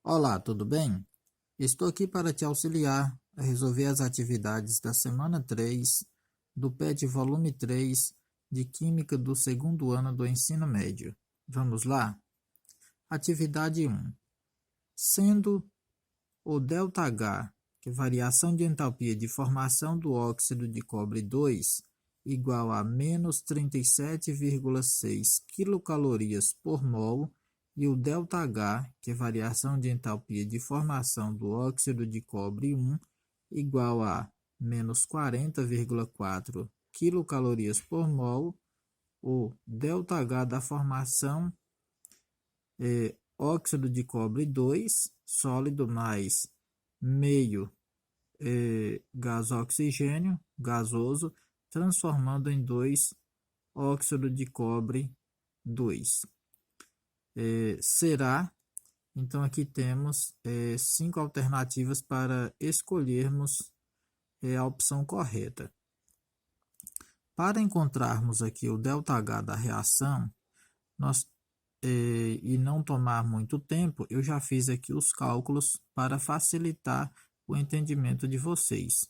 Olá, tudo bem? Estou aqui para te auxiliar a resolver as atividades da semana 3 do PET volume 3 de Química do segundo ano do ensino médio. Vamos lá? Atividade 1. Sendo o ΔH, que é variação de entalpia de formação do óxido de cobre 2, igual a menos 37,6 quilocalorias por mol, e o ΔH, que é variação de entalpia de formação do óxido de cobre 1, igual a menos 40,4 quilocalorias por mol, o ΔH da formação óxido de cobre 2, sólido, mais meio gás oxigênio, gasoso, transformando em 2 óxido de cobre 2. Será, então aqui temos 5 alternativas para escolhermos a opção correta. Para encontrarmos aqui o ΔH da reação, nós e não tomar muito tempo, eu já fiz aqui os cálculos para facilitar o entendimento de vocês.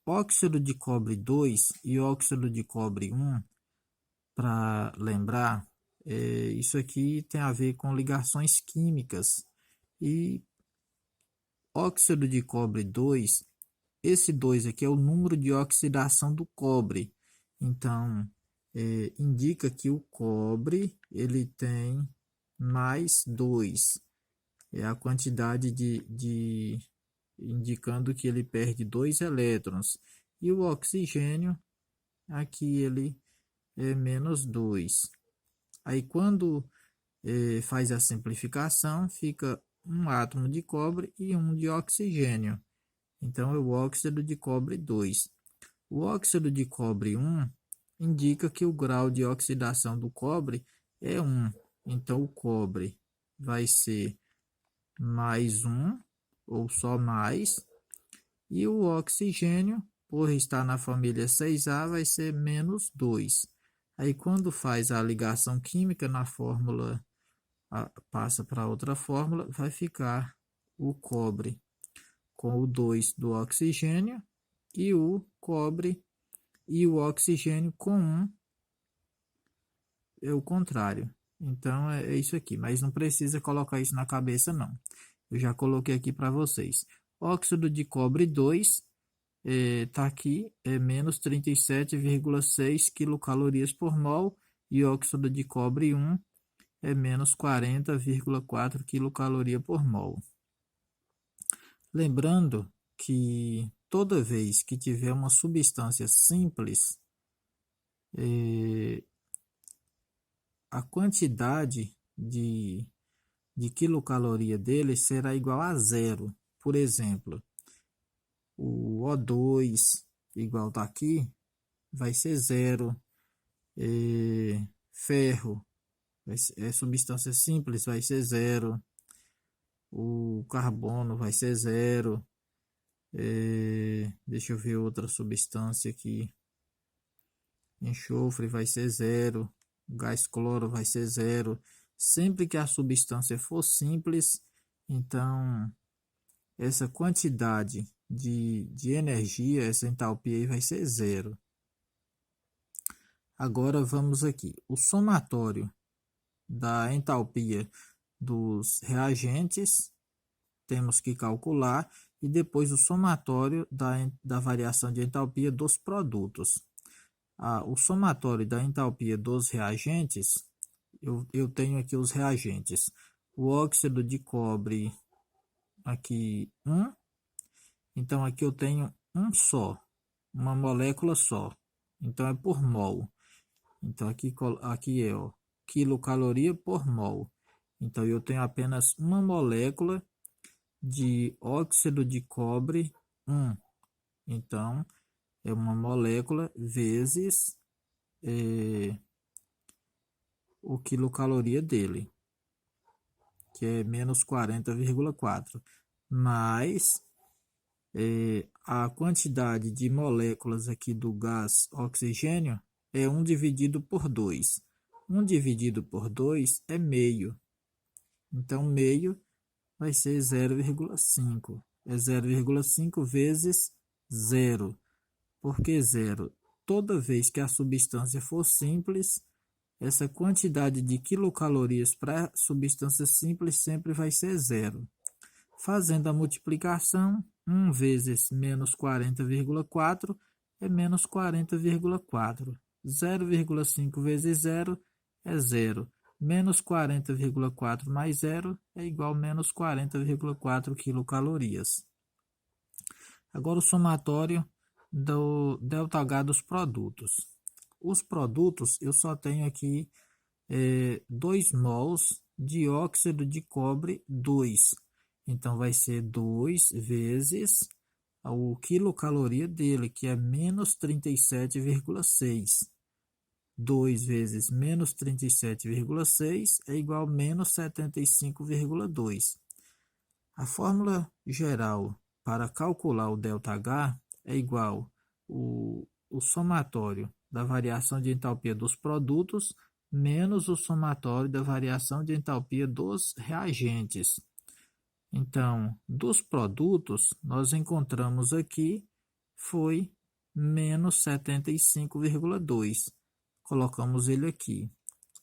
Óxido de cobre 2 e óxido de cobre 1, para lembrar, isso aqui tem a ver com ligações químicas. E óxido de cobre 2, esse 2 aqui é o número de oxidação do cobre. Então, indica que o cobre ele tem mais 2. É a quantidade indicando que ele perde 2 elétrons. E o oxigênio, aqui ele é menos 2. Aí quando faz a simplificação, fica um átomo de cobre e um de oxigênio. Então é o óxido de cobre 2. O óxido de cobre 1 indica que o grau de oxidação do cobre é 1. Então o cobre vai ser mais 1, ou só mais, e o oxigênio, por estar na família 6A, vai ser menos 2. Aí quando faz a ligação química na fórmula, passa para outra fórmula, vai ficar o cobre com o 2 do oxigênio e o cobre e o oxigênio com 1 é o contrário. Então é isso aqui, mas não precisa colocar isso na cabeça não. Eu já coloquei aqui para vocês. Óxido de cobre 2 está aqui, é menos 37,6 quilocalorias por mol, e óxido de cobre 1 é menos 40,4 quilocaloria por mol. Lembrando que toda vez que tiver uma substância simples, a quantidade de quilocaloria dele será igual a zero. Por exemplo, o O2 igual está aqui, vai ser zero. Ferro, substância simples, vai ser zero. O carbono vai ser zero. Deixa eu ver outra substância aqui. Enxofre vai ser zero. Gás cloro vai ser zero. Sempre que a substância for simples, então essa quantidade de energia, essa entalpia aí vai ser zero. Agora vamos aqui. O somatório da entalpia dos reagentes, temos que calcular, e depois o somatório da variação de entalpia dos produtos. O somatório da entalpia dos reagentes, eu tenho aqui os reagentes. O óxido de cobre, aqui 1. Então aqui eu tenho um só, uma molécula só. Então é por mol. Então aqui é quilocaloria por mol. Então eu tenho apenas uma molécula de óxido de cobre 1. Então é uma molécula vezes o quilocaloria dele, que é menos 40,4, mais a quantidade de moléculas aqui do gás oxigênio é 1 dividido por 2. 1 dividido por 2 é meio. Então, meio vai ser 0,5. É 0,5 vezes 0. Por que 0? Toda vez que a substância for simples, essa quantidade de quilocalorias para a substância simples sempre vai ser 0. Fazendo a multiplicação, 1 vezes menos 40,4 é menos 40,4. 0,5 vezes 0 é 0. Menos 40,4 mais 0 é igual a menos 40,4 quilocalorias. Agora o somatório do ΔH dos produtos. Os produtos, eu só tenho aqui 2 mols de óxido de cobre 2. Então, vai ser 2 vezes o quilocaloria dele, que é menos 37,6. 2 vezes menos 37,6 é igual a menos 75,2. A fórmula geral para calcular o ΔH é igual o somatório da variação de entalpia dos produtos menos o somatório da variação de entalpia dos reagentes. Então, dos produtos, nós encontramos aqui, foi menos 75,2. Colocamos ele aqui.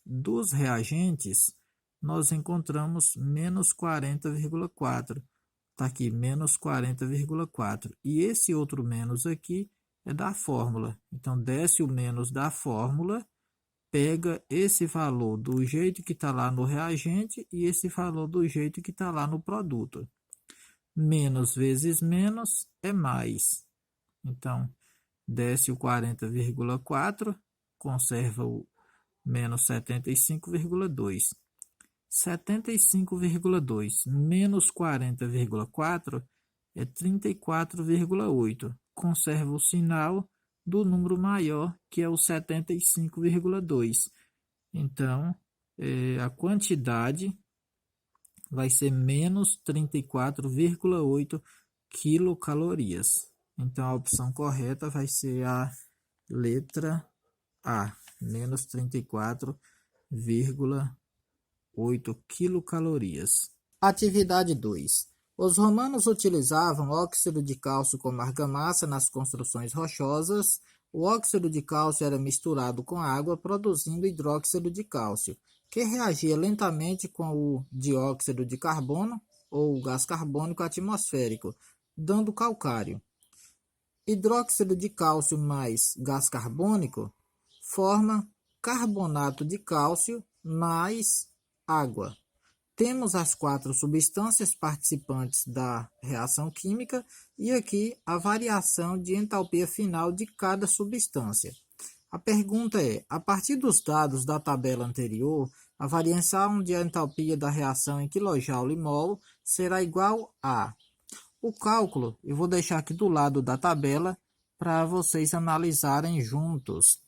Dos reagentes, nós encontramos menos 40,4. Está aqui, menos 40,4. E esse outro menos aqui é da fórmula. Então, desce o menos da fórmula, pega esse valor do jeito que está lá no reagente e esse valor do jeito que está lá no produto. Menos vezes menos é mais. Então, desce o 40,4, conserva o menos 75,2. 75,2 menos 40,4 é 34,8. Conserva o sinal do número maior, que é o 75,2. Então, a quantidade vai ser menos 34,8 quilocalorias. Então, a opção correta vai ser a letra A, menos 34,8 quilocalorias. Atividade 2. Os romanos utilizavam óxido de cálcio como argamassa nas construções rochosas. O óxido de cálcio era misturado com água, produzindo hidróxido de cálcio, que reagia lentamente com o dióxido de carbono ou gás carbônico atmosférico, dando calcário. Hidróxido de cálcio mais gás carbônico forma carbonato de cálcio mais água. Temos as 4 substâncias participantes da reação química e aqui a variação de entalpia final de cada substância. A pergunta é, a partir dos dados da tabela anterior, a variação de entalpia da reação em kJ/mol será igual a... O cálculo eu vou deixar aqui do lado da tabela para vocês analisarem juntos.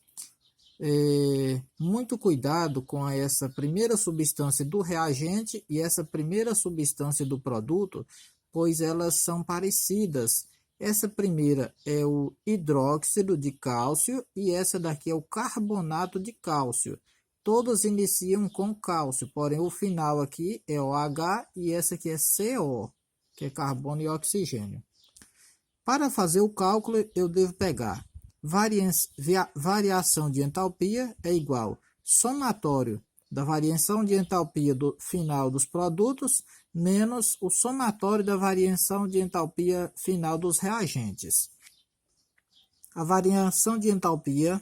Muito cuidado com essa primeira substância do reagente e essa primeira substância do produto, pois elas são parecidas. Essa primeira é o hidróxido de cálcio e essa daqui é o carbonato de cálcio. Todas iniciam com cálcio, porém o final aqui é OH e essa aqui é CO, que é carbono e oxigênio. Para fazer o cálculo, eu devo pegar variação de entalpia é igual somatório da variação de entalpia do final dos produtos menos o somatório da variação de entalpia final dos reagentes. A variação de entalpia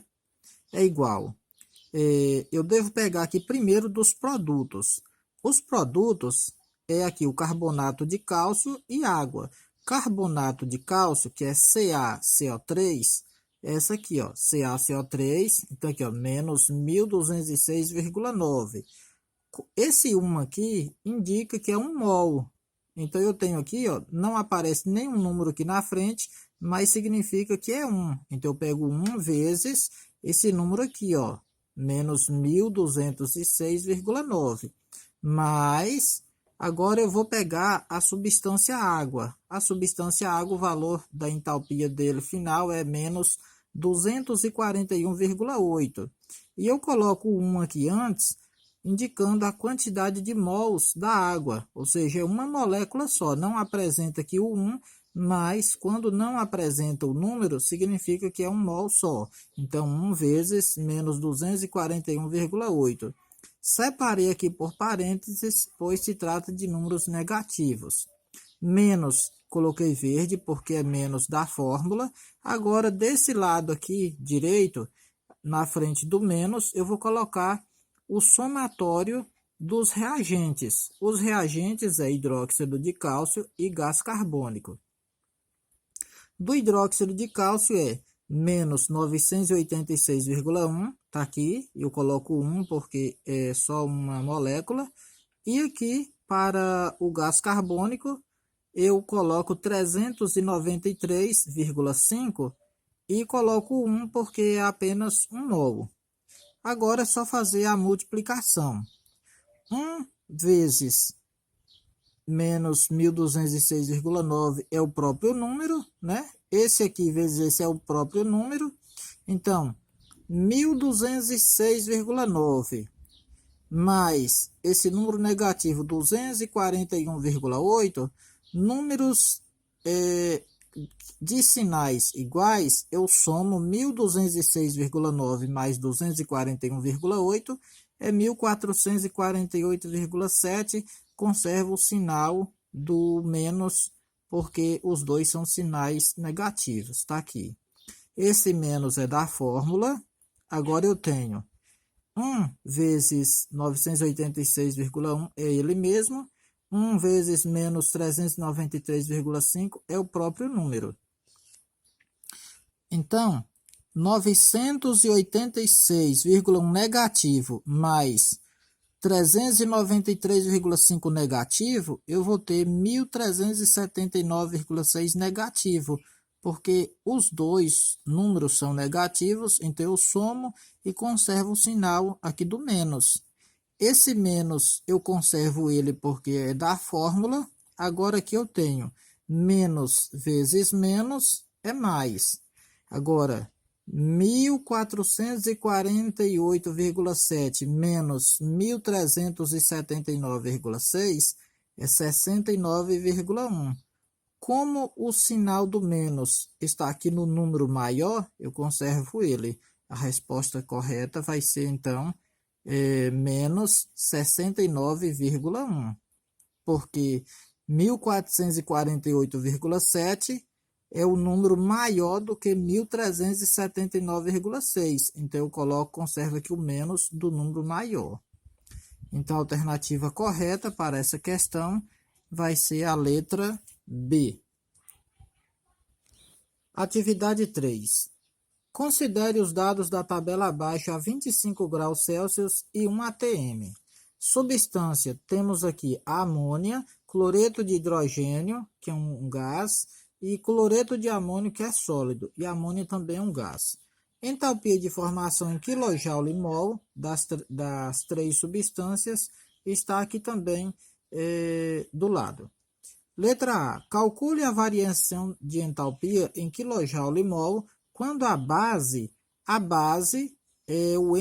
é igual, eu devo pegar aqui primeiro dos produtos. Os produtos é aqui o carbonato de cálcio e água. Carbonato de cálcio, que é CaCO3, essa aqui, ó, CaCO3, então aqui, ó, menos 1206,9. Esse 1 aqui indica que é 1 mol. Então, eu tenho aqui, ó, não aparece nenhum número aqui na frente, mas significa que é 1. Então, eu pego 1 vezes esse número aqui, ó, menos 1206,9. Mas... agora eu vou pegar a substância água. A substância água, o valor da entalpia dele final é menos 241,8. E eu coloco o 1 aqui antes, indicando a quantidade de mols da água, ou seja, é uma molécula só, não apresenta aqui o 1, mas quando não apresenta o número, significa que é um mol só. Então, 1 vezes menos 241,8. Separei aqui por parênteses, pois se trata de números negativos. Menos, coloquei verde porque é menos da fórmula. Agora, desse lado aqui direito, na frente do menos, eu vou colocar o somatório dos reagentes. Os reagentes é hidróxido de cálcio e gás carbônico. Do hidróxido de cálcio é menos 986,1, está aqui, eu coloco 1 porque é só uma molécula. E aqui, para o gás carbônico, eu coloco 393,5 e coloco 1 porque é apenas um mol. Agora é só fazer a multiplicação. 1 vezes menos 1.206,9 é o próprio número, né? Esse aqui vezes esse é o próprio número. Então, 1.206,9 mais esse número negativo 241,8, números de sinais iguais, eu somo 1.206,9 mais 241,8 é 1.448,7, conservo o sinal do menos, porque os dois são sinais negativos, está aqui. Esse menos é da fórmula, agora eu tenho 1 vezes 986,1 é ele mesmo, 1 vezes menos 393,5 é o próprio número. Então, 986,1 negativo mais 393,5 negativo, eu vou ter 1.379,6 negativo, porque os dois números são negativos, então eu somo e conservo o sinal aqui do menos. Esse menos eu conservo ele porque é da fórmula. Agora aqui eu tenho menos vezes menos é mais. Agora, 1.448,7 menos 1.379,6 é 69,1. Como o sinal do menos está aqui no número maior, eu conservo ele. A resposta correta vai ser, então, menos 69,1. Porque 1.448,7 é o número maior do que 1.379,6. Então, eu conservo aqui o menos do número maior. Então, a alternativa correta para essa questão vai ser a letra B. Atividade 3. Considere os dados da tabela abaixo a 25 graus Celsius e 1 atm. Substância, temos aqui a amônia, cloreto de hidrogênio, que é um gás, e cloreto de amônio, que é sólido, e amônia também é um gás. Entalpia de formação em kJ mol das três substâncias está aqui também do lado. Letra A. Calcule a variação de entalpia em kJ mol quando a base é o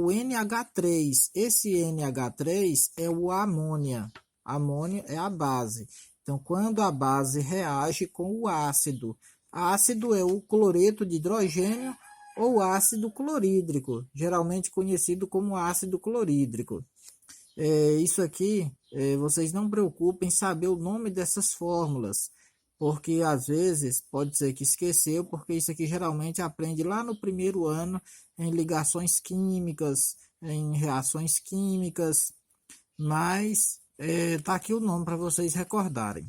NH3. Esse NH3 é o amônia. Amônia é a base. Então, quando a base reage com o ácido. Ácido é o cloreto de hidrogênio ou ácido clorídrico, geralmente conhecido como ácido clorídrico. Isso aqui, vocês não preocupem em saber o nome dessas fórmulas, porque às vezes pode ser que esqueceu, porque isso aqui geralmente aprende lá no primeiro ano em ligações químicas, em reações químicas, mas tá aqui o nome para vocês recordarem.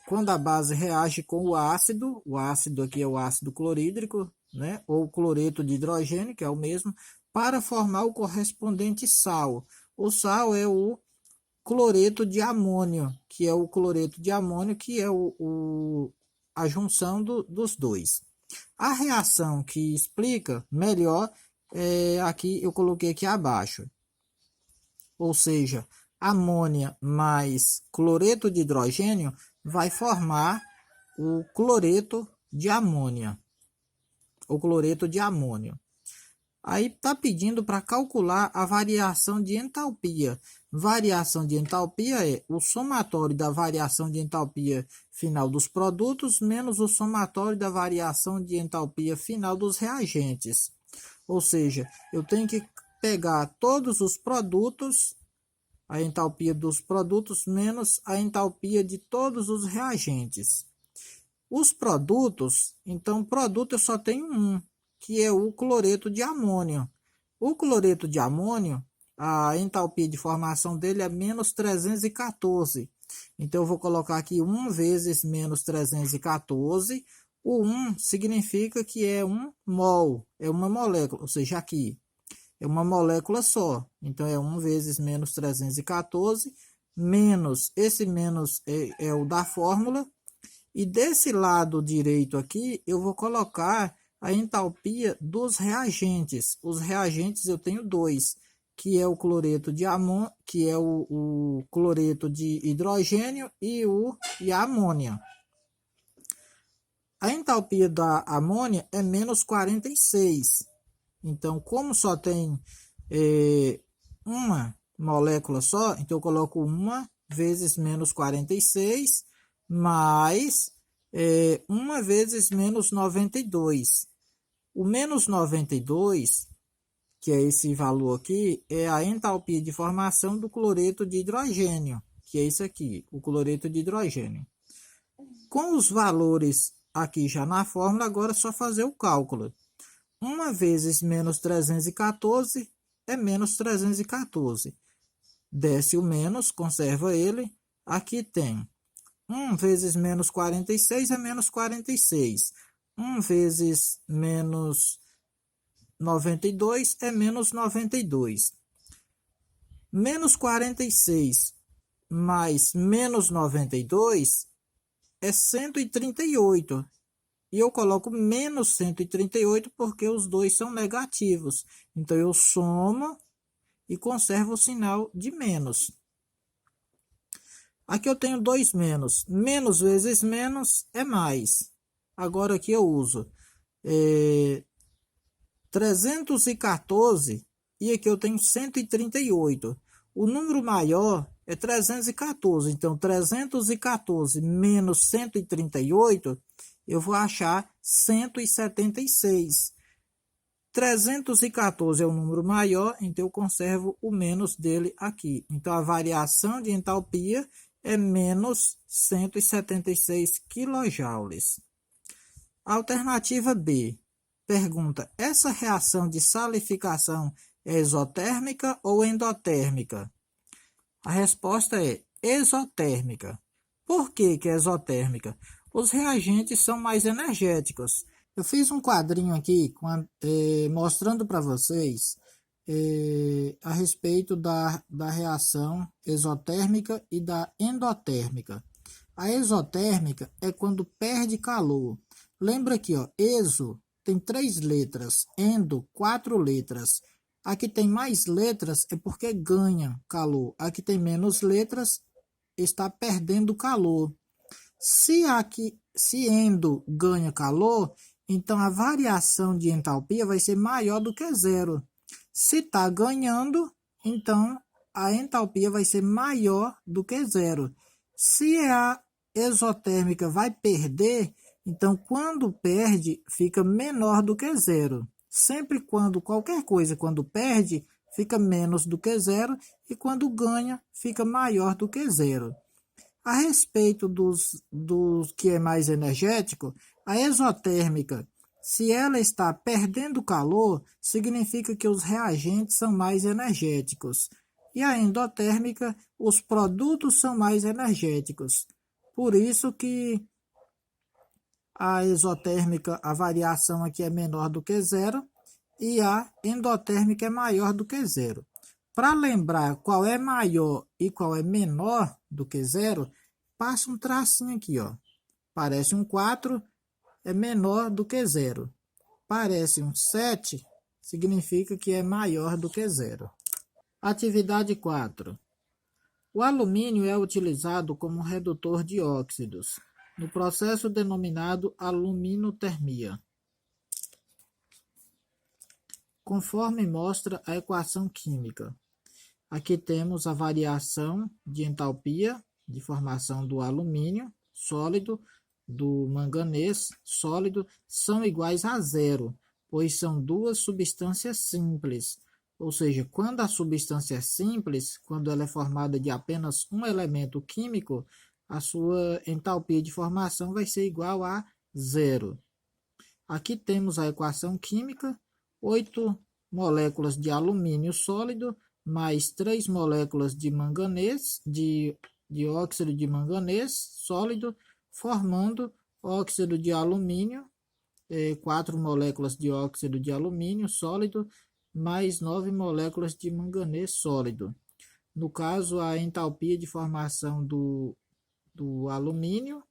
Quando a base reage com o ácido aqui é o ácido clorídrico, né, ou cloreto de hidrogênio, que é o mesmo, para formar o correspondente sal. O sal é o cloreto de amônio, que é o cloreto de amônio, que é a junção dos dois. A reação que explica melhor, aqui eu coloquei aqui abaixo. Ou seja, amônia mais cloreto de hidrogênio vai formar o cloreto de amônia, o cloreto de amônio. Aí está pedindo para calcular a variação de entalpia. Variação de entalpia é o somatório da variação de entalpia final dos produtos menos o somatório da variação de entalpia final dos reagentes. Ou seja, eu tenho que pegar todos os produtos, a entalpia dos produtos menos a entalpia de todos os reagentes. Os produtos, então, produto eu só tenho um, que é o cloreto de amônio. O cloreto de amônio, a entalpia de formação dele é menos 314. Então, eu vou colocar aqui 1 vezes menos 314. O 1 significa que é um mol, é uma molécula, ou seja, aqui é uma molécula só. Então, é 1 vezes menos 314, menos, esse menos é o da fórmula. E desse lado direito aqui, eu vou colocar a entalpia dos reagentes. Os reagentes eu tenho dois, que é o cloreto de amônio, que é o cloreto de hidrogênio e a amônia. A entalpia da amônia é menos 46. Então, como só tem uma molécula só, então eu coloco 1 vezes menos 46 mais 1 vezes menos 92. O menos 92, que é esse valor aqui, é a entalpia de formação do cloreto de hidrogênio, que é isso aqui, o cloreto de hidrogênio. Com os valores aqui já na fórmula, agora é só fazer o cálculo. 1 vezes menos 314 é menos 314. Desce o menos, conserva ele. Aqui tem 1 vezes menos 46 é menos 46. 1 vezes menos 92 é menos 92. Menos 46 mais menos 92 é 138. E eu coloco menos 138 porque os dois são negativos. Então, eu somo e conservo o sinal de menos. Aqui eu tenho dois menos. Menos vezes menos é mais. Agora aqui eu uso 314 e aqui eu tenho 138. O número maior é 314. Então, 314 menos 138, eu vou achar 176. 314 é o número maior, então eu conservo o menos dele aqui. Então, a variação de entalpia é menos 176 kJ. Alternativa B. Pergunta: essa reação de salificação é exotérmica ou endotérmica? A resposta é exotérmica. Por que é exotérmica? Os reagentes são mais energéticos. Eu fiz um quadrinho aqui mostrando para vocês a respeito da reação exotérmica e da endotérmica. A exotérmica é quando perde calor. Lembra aqui, ó, exo tem 3 letras, endo 4 letras. Aqui tem mais letras é porque ganha calor. Aqui tem menos letras, está perdendo calor. Se endo ganha calor, então a variação de entalpia vai ser maior do que zero. Se está ganhando, então a entalpia vai ser maior do que zero. Se a exotérmica vai perder, então quando perde, fica menor do que zero. Sempre quando qualquer coisa, quando perde, fica menos do que zero, e quando ganha, fica maior do que zero. A respeito dos que é mais energético, a exotérmica, se ela está perdendo calor, significa que os reagentes são mais energéticos. E a endotérmica, os produtos são mais energéticos. Por isso que a exotérmica, a variação aqui é menor do que zero, e a endotérmica é maior do que zero. Para lembrar qual é maior e qual é menor do que zero, passa um tracinho aqui, ó. Parece um 4, é menor do que zero. Parece um 7, significa que é maior do que zero. Atividade 4. O alumínio é utilizado como redutor de óxidos, no processo denominado aluminotermia. conforme mostra a equação química. Aqui temos a variação de entalpia de formação do alumínio sólido, do manganês sólido, são iguais a zero, pois são duas substâncias simples. Ou seja, quando a substância é simples, quando ela é formada de apenas um elemento químico, a sua entalpia de formação vai ser igual a zero. Aqui temos a equação química: 8 moléculas de alumínio sólido mais 3 moléculas de manganês, de óxido de manganês sólido, formando óxido de alumínio, 4 moléculas de óxido de alumínio sólido, mais 9 moléculas de manganês sólido. No caso, a entalpia de formação do alumínio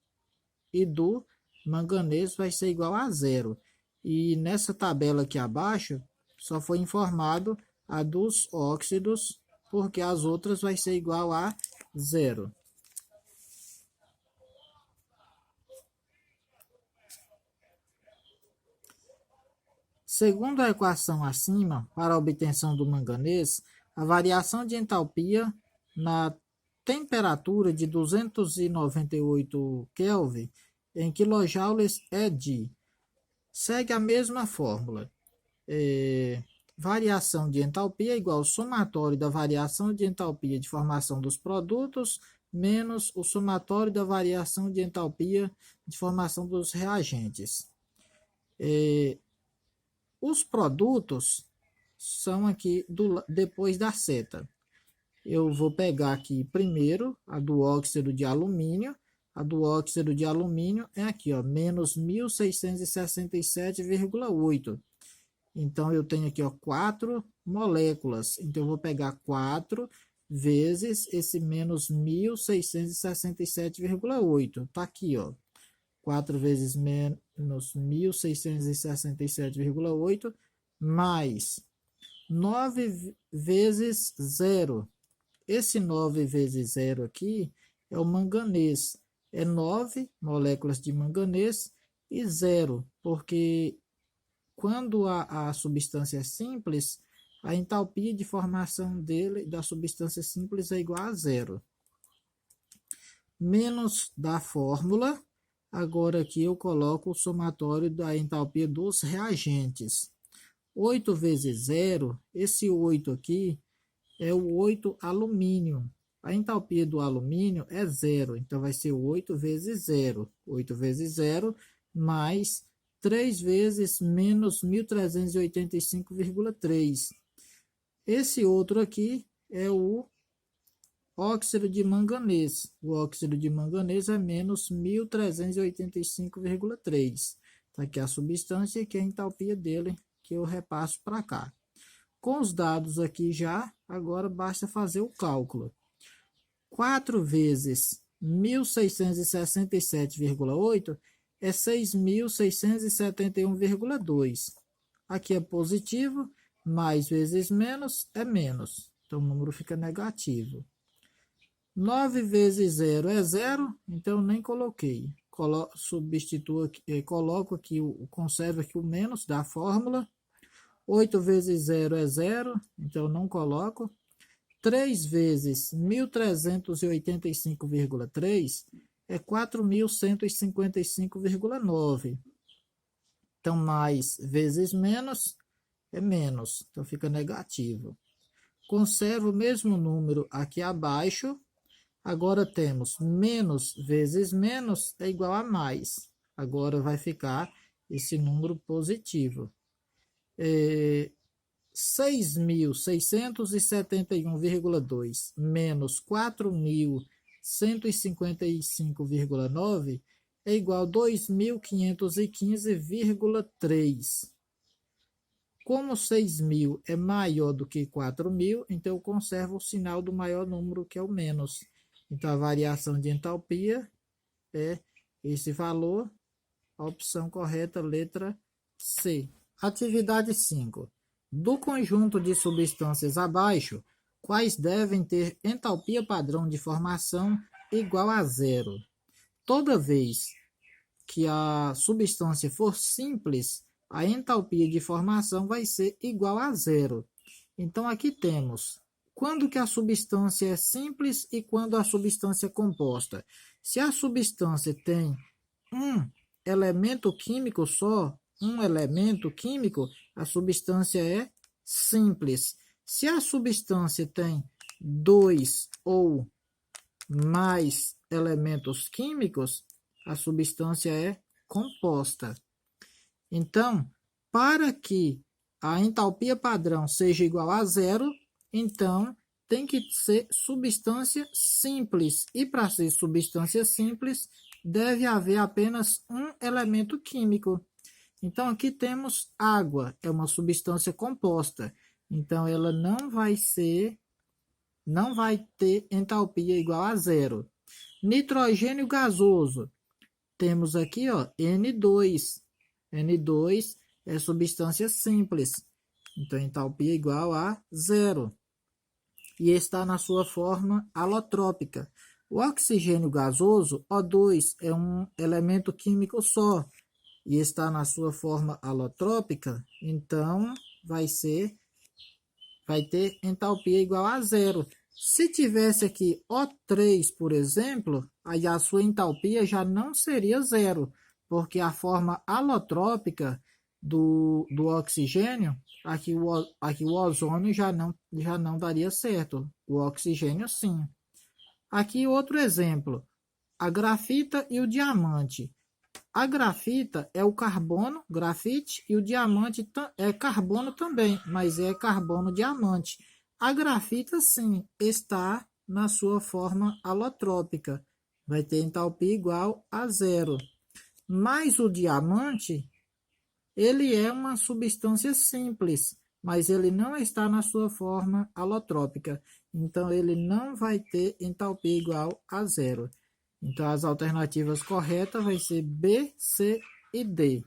e do manganês vai ser igual a zero. E nessa tabela aqui abaixo, só foi informado a dos óxidos, porque as outras vai ser igual a zero. Segundo a equação acima, para a obtenção do manganês, a variação de entalpia na temperatura de 298 Kelvin em quilojoules é de... Segue a mesma fórmula. Variação de entalpia igual ao somatório da variação de entalpia de formação dos produtos menos o somatório da variação de entalpia de formação dos reagentes. Os produtos são aqui depois da seta. Eu vou pegar aqui primeiro a do óxido de alumínio. A do óxido de alumínio é aqui, ó, menos 1667,8. Então, eu tenho aqui, ó, 4 moléculas. Então, eu vou pegar 4 vezes esse menos 1667,8. Está aqui, ó. 4 vezes menos 1667,8 mais 9 vezes 0. Esse 9 vezes 0 aqui é o manganês. É 9 moléculas de manganês e 0, porque quando a substância é simples, a entalpia de formação da substância simples é igual a zero. Menos da fórmula, agora aqui eu coloco o somatório da entalpia dos reagentes. 8 vezes 0, esse 8 aqui é o 8 alumínio. A entalpia do alumínio é 0, então vai ser 8 vezes 0. 8 vezes 0 mais 3 vezes menos 1385,3. Esse outro aqui é o óxido de manganês. O óxido de manganês é menos 1385,3. Está aqui a substância e aqui a entalpia dele, que eu repasso para cá. Com os dados aqui já, agora basta fazer o cálculo. 4 vezes 1667,8 é 6.671,2. Aqui é positivo, mais vezes menos é menos. Então, o número fica negativo. 9 vezes 0 é 0, então nem coloquei. Coloco aqui, conservo aqui o menos da fórmula. 8 vezes 0 é 0, então não coloco. 3 vezes 1385,3 é 4.155,9. Então, mais vezes menos é menos, então fica negativo. Conservo o mesmo número aqui abaixo. Agora temos menos vezes menos é igual a mais. Agora vai ficar esse número positivo. 6.671,2 menos 4.155,9 é igual a 2.515,3. Como 6.000 é maior do que 4.000, então eu conservo o sinal do maior número, que é o menos. Então, a variação de entalpia é esse valor. A opção correta, letra C. Atividade 5. Do conjunto de substâncias abaixo, quais devem ter entalpia padrão de formação igual a zero? Toda vez que a substância for simples, a entalpia de formação vai ser igual a zero. Então, aqui temos quando que a substância é simples e quando a substância é composta. Se a substância tem um elemento químico só, um elemento químico, a substância é simples. Se a substância tem dois ou mais elementos químicos, a substância é composta. Então, para que a entalpia padrão seja igual a zero, então tem que ser substância simples. E para ser substância simples, deve haver apenas um elemento químico. Então, aqui temos água, é uma substância composta. Então, ela não vai ter entalpia igual a zero. Nitrogênio gasoso, temos aqui ó, N2. N2 é substância simples, então entalpia igual a zero. E está na sua forma alotrópica. O oxigênio gasoso, O2, é um elemento químico só, e está na sua forma alotrópica, então vai ter entalpia igual a zero. Se tivesse aqui O3, por exemplo, aí a sua entalpia já não seria zero, porque a forma alotrópica do oxigênio, aqui o ozônio já não daria certo, o oxigênio sim. Aqui outro exemplo, a grafita e o diamante. A grafita é o carbono, grafite, e o diamante é carbono também, mas é carbono diamante. A grafita, sim, está na sua forma alotrópica, vai ter entalpia igual a zero. Mas o diamante, ele é uma substância simples, mas ele não está na sua forma alotrópica, então ele não vai ter entalpia igual a zero. Então, as alternativas corretas vai ser B, C e D.